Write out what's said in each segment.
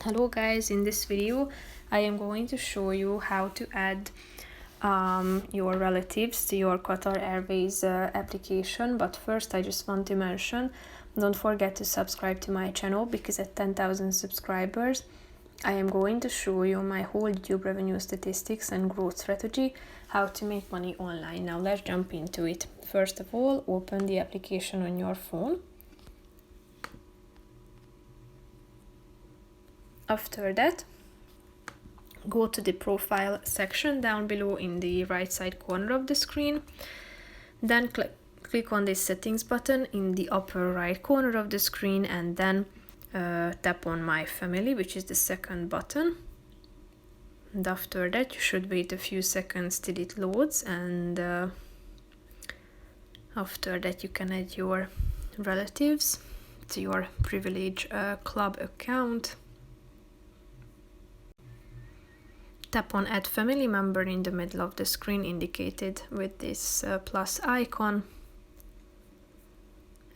Hello guys, in this video I am going to show you how to add your relatives to your Qatar Airways application. But first I just want to mention, don't forget to subscribe to my channel, because at 10,000 subscribers I am going to show you my whole YouTube revenue statistics and growth strategy, how to make money online. Now let's jump into it. First of all, open the application on your phone. After that, go to the profile section down below in the right side corner of the screen. Then click on the settings button in the upper right corner of the screen, and then tap on my family, which is the second button. And after that you should wait a few seconds till it loads, and after that you can add your relatives to your privilege club account. Tap on add family member in the middle of the screen, indicated with this plus icon,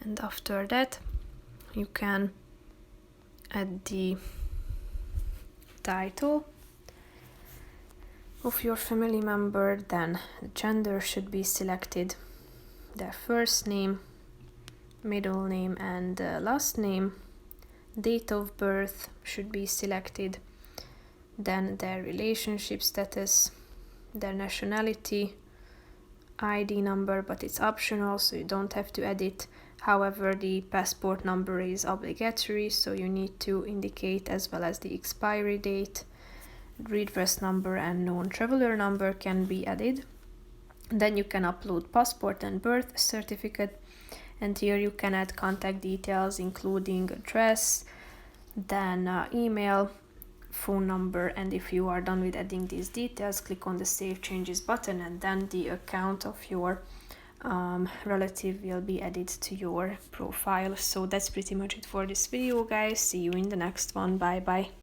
and after that you can add the title of your family member. Then the gender should be selected, their first name, middle name and last name. Date of birth should be selected, then their relationship status, their nationality, ID number, but it's optional, so you don't have to add it. However, the passport number is obligatory, so you need to indicate, as well as the expiry date. Redress number and known traveler number can be added. Then you can upload passport and birth certificate, and here you can add contact details including address, then email, phone number, and if you are done with adding these details, click on the save changes button, and then the account of your relative will be added to your profile. So that's pretty much it for this video, guys. See you in the next one. Bye bye.